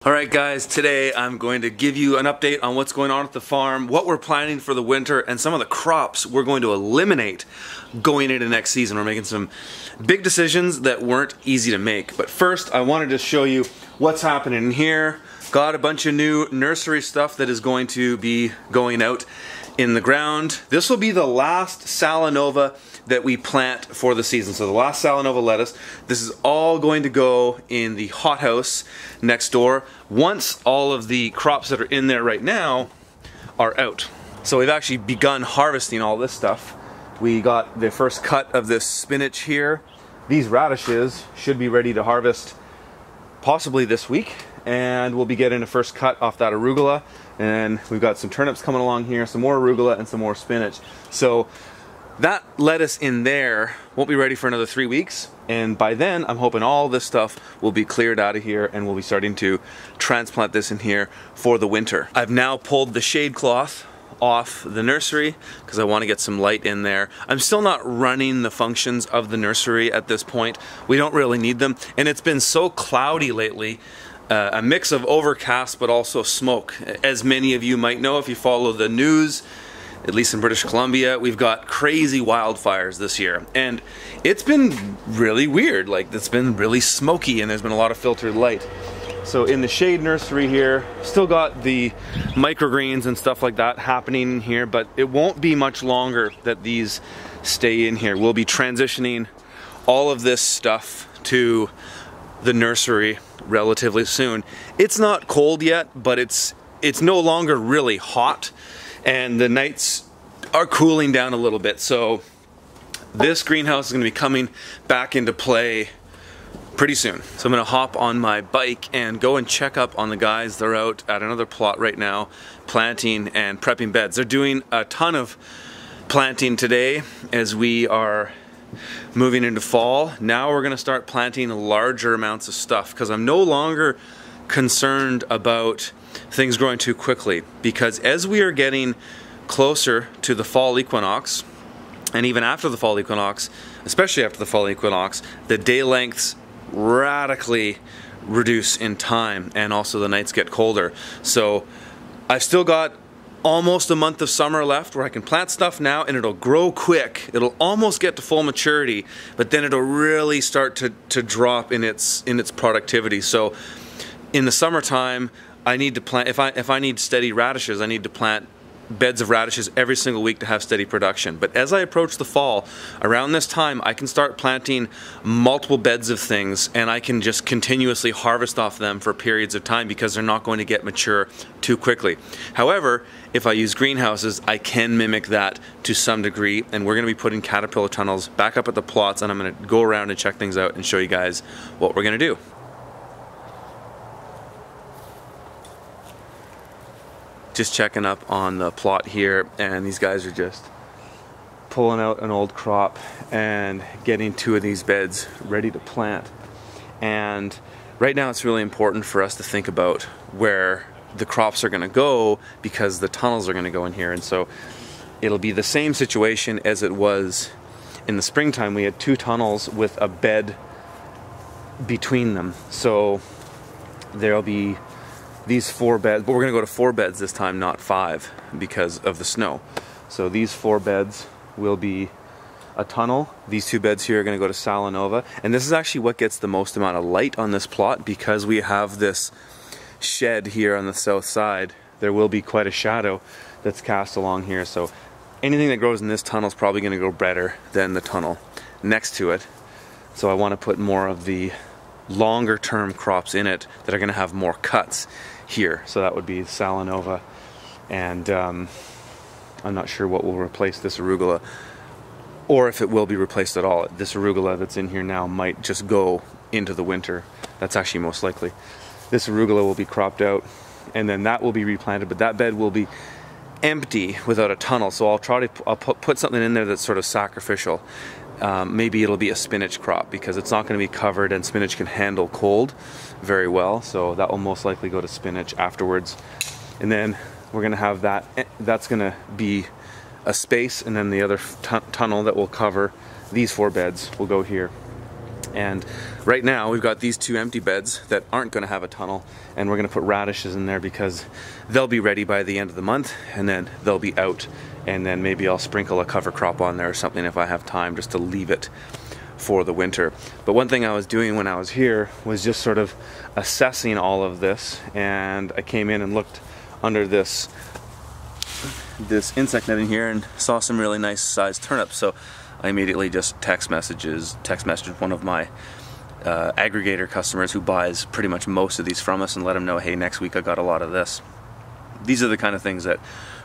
Alright guys, today I'm going to give you an update on what's going on at the farm, what we're planning for the winter, and some of the crops we're going to eliminate going into next season. We're making some big decisions that weren't easy to make. But first, I wanted to show you what's happening here. Got a bunch of new nursery stuff that is going to be going out in the ground. This will be the last Salanova that we plant for the season. So the last Salanova lettuce, this is all going to go in the hothouse next door once all of the crops that are in there right now are out. So we've actually begun harvesting all this stuff. We got the first cut of this spinach here. These radishes should be ready to harvest possibly this week, and we'll be getting a first cut off that arugula. And we've got some turnips coming along here, some more arugula and some more spinach. So that lettuce in there won't be ready for another 3 weeks, and by then I'm hoping all this stuff will be cleared out of here and we'll be starting to transplant this in here for the winter. I've now pulled the shade cloth off the nursery because I want to get some light in there. I'm still not running the functions of the nursery at this point. We don't really need them, and it's been so cloudy lately. A mix of overcast but also smoke. As many of you might know if you follow the news, at least in British Columbia, we've got crazy wildfires this year. And it's been really weird. Like, it's been really smoky and there's been a lot of filtered light. So in the shade nursery here, still got the microgreens and stuff like that happening here, but it won't be much longer that these stay in here. We'll be transitioning all of this stuff to the nursery relatively soon. It's not cold yet, but it's no longer really hot, and the nights are cooling down a little bit. So this greenhouse is going to be coming back into play pretty soon. So I'm going to hop on my bike and go and check up on the guys. They're out at another plot right now planting and prepping beds. They're doing a ton of planting today as we are moving into fall. Now we're going to start planting larger amounts of stuff because I'm no longer concerned about things growing too quickly, because as we are getting closer to the fall equinox, and even after the fall equinox, especially after the fall equinox, the day lengths radically reduce in time, and also the nights get colder. So I've still got almost a month of summer left where I can plant stuff now and it'll grow quick. It'll almost get to full maturity, but then it'll really start to drop in its productivity. So in the summertime, I need to plant, if I need steady radishes, I need to plant beds of radishes every single week to have steady production. But as I approach the fall, around this time, I can start planting multiple beds of things, and I can just continuously harvest off them for periods of time because they're not going to get mature too quickly. However, if I use greenhouses, I can mimic that to some degree, and we're going to be putting caterpillar tunnels back up at the plots, and I'm going to go around and check things out and show you guys what we're going to do. Just checking up on the plot here, and these guys are just pulling out an old crop and getting 2 of these beds ready to plant. And right now it's really important for us to think about where the crops are going to go, because the tunnels are going to go in here. And so it'll be the same situation as it was in the springtime. We had 2 tunnels with a bed between them. So there'll be these 4 beds, but we're going to go to 4 beds this time, not 5, because of the snow. So these 4 beds will be a tunnel. These 2 beds here are going to go to Salanova, and this is actually what gets the most amount of light on this plot, because we have this shed here on the south side. There will be quite a shadow that's cast along here, so anything that grows in this tunnel is probably going to grow better than the tunnel next to it. So I want to put more of the longer term crops in it that are going to have more cuts here. So that would be Salanova, and I'm not sure what will replace this arugula, or if it will be replaced at all. This arugula that's in here now might just go into the winter. That's actually most likely. This arugula will be cropped out, and then that will be replanted, but that bed will be empty without a tunnel. So I'll put something in there that's sort of sacrificial. Maybe it'll be a spinach crop, because it's not going to be covered, and spinach can handle cold very well, so that will most likely go to spinach afterwards. And then we're going to have that's going to be a space, and then the other tunnel that will cover these 4 beds will go here. And right now we've got these 2 empty beds that aren't going to have a tunnel, and we're going to put radishes in there because they'll be ready by the end of the month, and then they'll be out, and then maybe I'll sprinkle a cover crop on there or something if I have time, just to leave it for the winter. But one thing I was doing when I was here was just sort of assessing all of this, and I came in and looked under this insect net in here and saw some really nice sized turnips. So I immediately just text messaged one of my aggregator customers who buys pretty much most of these from us and let him know, hey, next week I got a lot of this. These are the kind of things that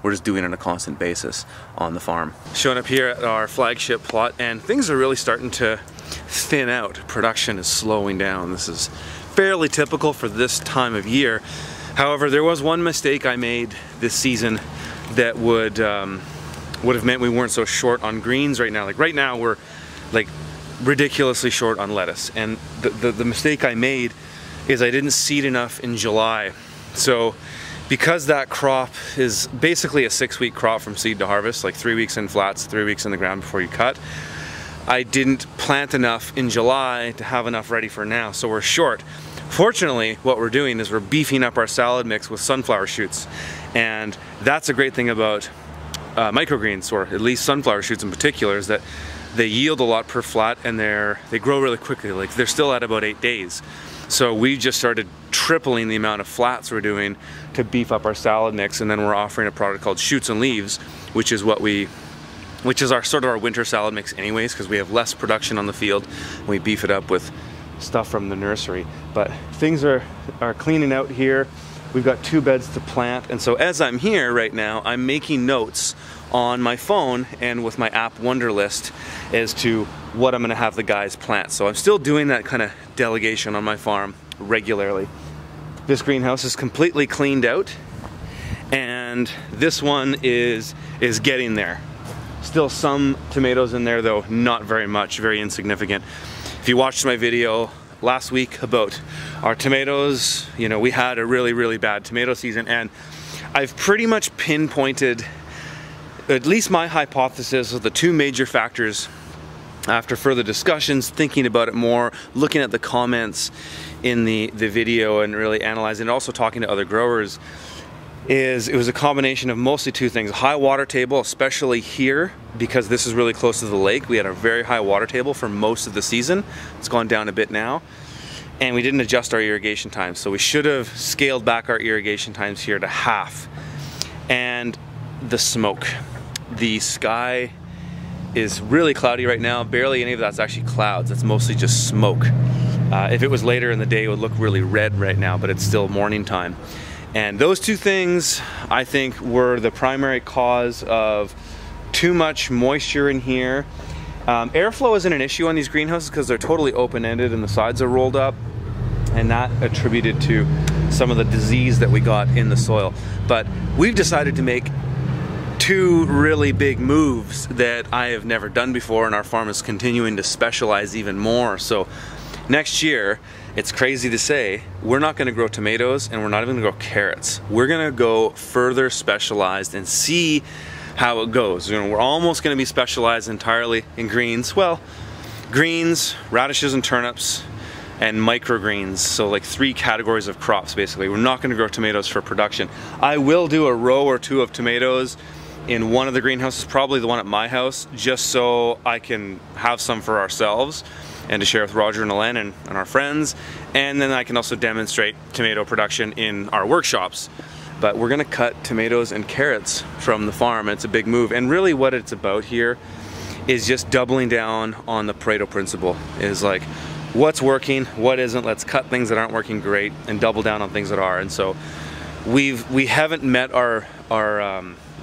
we're just doing on a constant basis on the farm. Showing up here at our flagship plot, and things are really starting to thin out. Production is slowing down. This is fairly typical for this time of year. However, there was one mistake I made this season that would have meant we weren't so short on greens right now. Like right now we're like ridiculously short on lettuce, and the mistake I made is I didn't seed enough in July. So because that crop is basically a 6-week crop from seed to harvest, like 3 weeks in flats, 3 weeks in the ground before you cut, I didn't plant enough in July to have enough ready for now, so we're short. Fortunately, what we're doing is we're beefing up our salad mix with sunflower shoots, and that's a great thing about microgreens, or at least sunflower shoots in particular, is that they yield a lot per flat, and they grow really quickly. Like they're still at about 8 days. So we just started tripling the amount of flats we're doing to beef up our salad mix, and then we're offering a product called Shoots and Leaves, which is our sort of our winter salad mix anyways, because we have less production on the field and we beef it up with stuff from the nursery. But things are cleaning out here. We've got 2 beds to plant, and so as I'm here right now, I'm making notes on my phone and with my app Wunderlist as to what I'm going to have the guys plant. So I'm still doing that kind of delegation on my farm regularly. This greenhouse is completely cleaned out, and this one is getting there. Still some tomatoes in there though, not very much, very insignificant. If you watched my video last week about our tomatoes, you know, we had a really bad tomato season, and I've pretty much pinpointed at least my hypothesis of the 2 major factors after further discussions, thinking about it more, looking at the comments in the video and really analyzing it, also talking to other growers. It was a combination of mostly 2 things. High water table, especially here, because this is really close to the lake. We had a very high water table for most of the season. It's gone down a bit now. And we didn't adjust our irrigation times, so we should have scaled back our irrigation times here to half. And the smoke. The sky is really cloudy right now. Barely any of that's actually clouds. It's mostly just smoke. If it was later in the day, it would look really red right now, but it's still morning time. And those 2 things, I think, were the primary cause of too much moisture in here. Airflow isn't an issue on these greenhouses because they're totally open-ended and the sides are rolled up, and that attributed to some of the disease that we got in the soil. But we've decided to make 2 really big moves that I have never done before, and our farm is continuing to specialize even more. So next year, it's crazy to say, we're not going to grow tomatoes, and we're not even going to grow carrots. We're going to go further specialized and see how it goes. You know, we're almost going to be specialized entirely in greens. Well, greens, radishes and turnips, and microgreens. So like 3 categories of crops basically. We're not going to grow tomatoes for production. I will do a row or 2 of tomatoes in one of the greenhouses, probably the one at my house, just so I can have some for ourselves and to share with Roger and Elaine and our friends, and then I can also demonstrate tomato production in our workshops. But we're gonna cut tomatoes and carrots from the farm. It's a big move, and really what it's about here is just doubling down on the Pareto principle. Is like, what's working, what isn't, let's cut things that aren't working great and double down on things that are. And so we haven't met our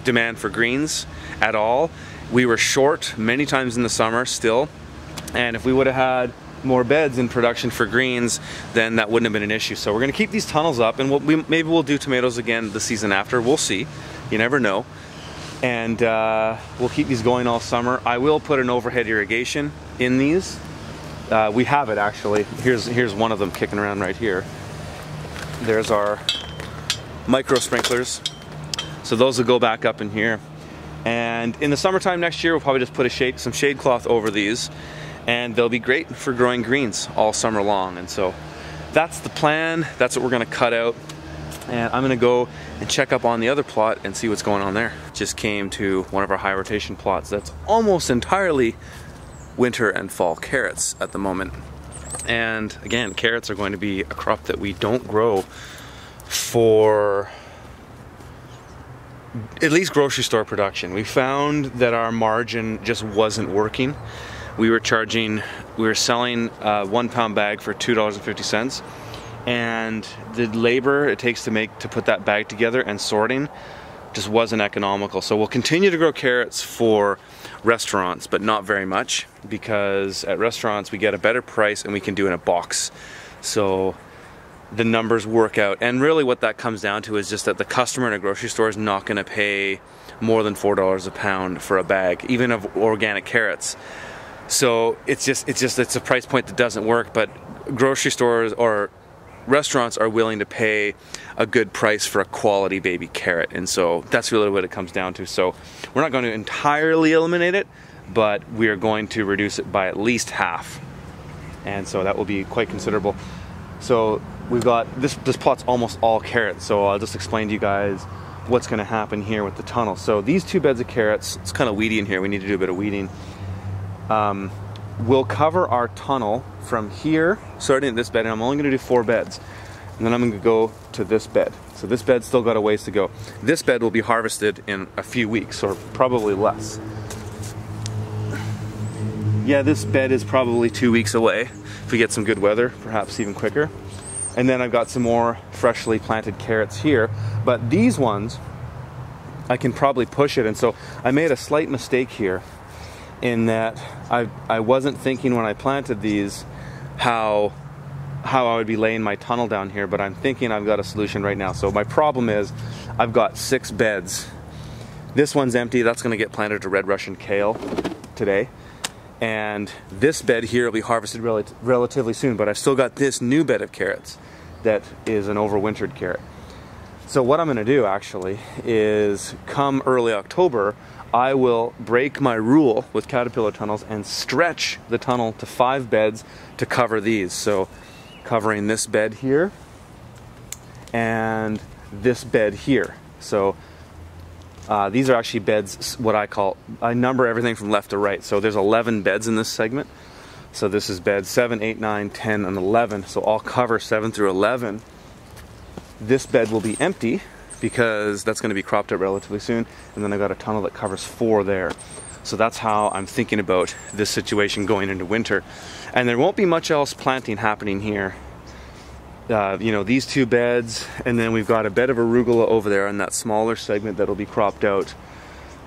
demand for greens at all. We were short many times in the summer still, and if we would have had more beds in production for greens, then that wouldn't have been an issue. So we're going to keep these tunnels up, and maybe we'll do tomatoes again the season after. We'll see. You never know. And we'll keep these going all summer. I will put an overhead irrigation in these. We have it actually. Here's one of them kicking around right here. There's our micro sprinklers. So those will go back up in here. And in the summertime next year, we'll probably just put some shade cloth over these. and they'll be great for growing greens all summer long. And so that's the plan. That's what we're gonna cut out. And I'm gonna go and check up on the other plot and see what's going on there. Just came to one of our high rotation plots that's almost entirely winter and fall carrots at the moment. And again, carrots are going to be a crop that we don't grow for at least grocery store production. We found that our margin just wasn't working. We were selling a 1 pound bag for $2.50, and the labor it takes to put that bag together and sorting just wasn't economical. So we'll continue to grow carrots for restaurants, but not very much, because at restaurants we get a better price and we can do it in a box. So the numbers work out. And really what that comes down to is just that the customer in a grocery store is not gonna pay more than $4 a pound for a bag, even of organic carrots. So it's a price point that doesn't work, but grocery stores or restaurants are willing to pay a good price for a quality baby carrot. And so that's really what it comes down to. So we're not going to entirely eliminate it, but we are going to reduce it by at least half. And so that will be quite considerable. So we've got, this plot's almost all carrots. So I'll just explain to you guys what's gonna happen here with the tunnel. So these 2 beds of carrots, it's kind of weedy in here. We need to do a bit of weeding. We'll cover our tunnel from here, starting at this bed, and I'm only gonna do 4 beds. And then I'm gonna go to this bed. So this bed's still got a ways to go. This bed will be harvested in a few weeks, or probably less. Yeah, this bed is probably 2 weeks away. If we get some good weather, perhaps even quicker. And then I've got some more freshly planted carrots here. But these ones, I can probably push it. And so I made a slight mistake here, in that I wasn't thinking when I planted these how I would be laying my tunnel down here, but I'm thinking I've got a solution right now. So my problem is I've got 6 beds. This one's empty. That's gonna get planted to red Russian kale today. And this bed here will be harvested relatively soon, but I've still got this new bed of carrots that is an overwintered carrot. So what I'm gonna do actually is, come early October, I will break my rule with caterpillar tunnels and stretch the tunnel to 5 beds to cover these. So covering this bed here and this bed here. So these are actually beds, I number everything from left to right. So there's 11 beds in this segment. So this is beds 7, 8, 9, 10, and 11. So I'll cover 7 through 11. This bed will be empty, because that's going to be cropped up relatively soon, and then I've got a tunnel that covers 4 there. So that's how I'm thinking about this situation going into winter. And there won't be much else planting happening here. You know, these 2 beds, and then we've got a bed of arugula over there in that smaller segment that'll be cropped out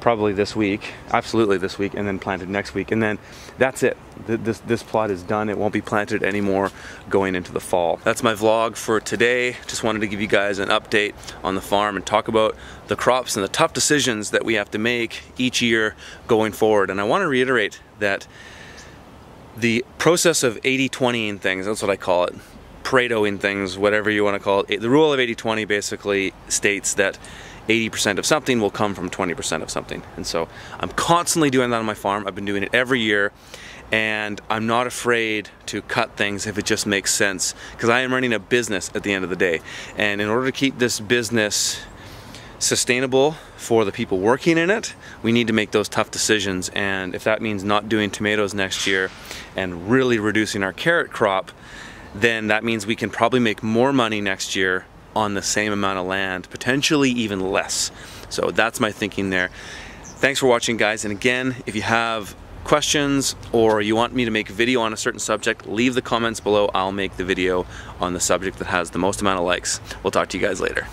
probably this week, absolutely this week, and then planted next week. And then that's it. This plot is done. It won't be planted anymore going into the fall. That's my vlog for today. Just wanted to give you guys an update on the farm and talk about the crops and the tough decisions that we have to make each year going forward. And I want to reiterate that the process of 80-20ing things, that's what I call it, Paretoing things, whatever you want to call it. The rule of 80-20 basically states that 80% of something will come from 20% of something. And so I'm constantly doing that on my farm. I've been doing it every year, and I'm not afraid to cut things if it just makes sense, because I am running a business at the end of the day. And in order to keep this business sustainable for the people working in it, we need to make those tough decisions. And if that means not doing tomatoes next year and really reducing our carrot crop, then that means we can probably make more money next year on the same amount of land, potentially even less. So that's my thinking there. Thanks for watching, guys. And again, if you have questions or you want me to make a video on a certain subject, leave the comments below. I'll make the video on the subject that has the most amount of likes. We'll talk to you guys later.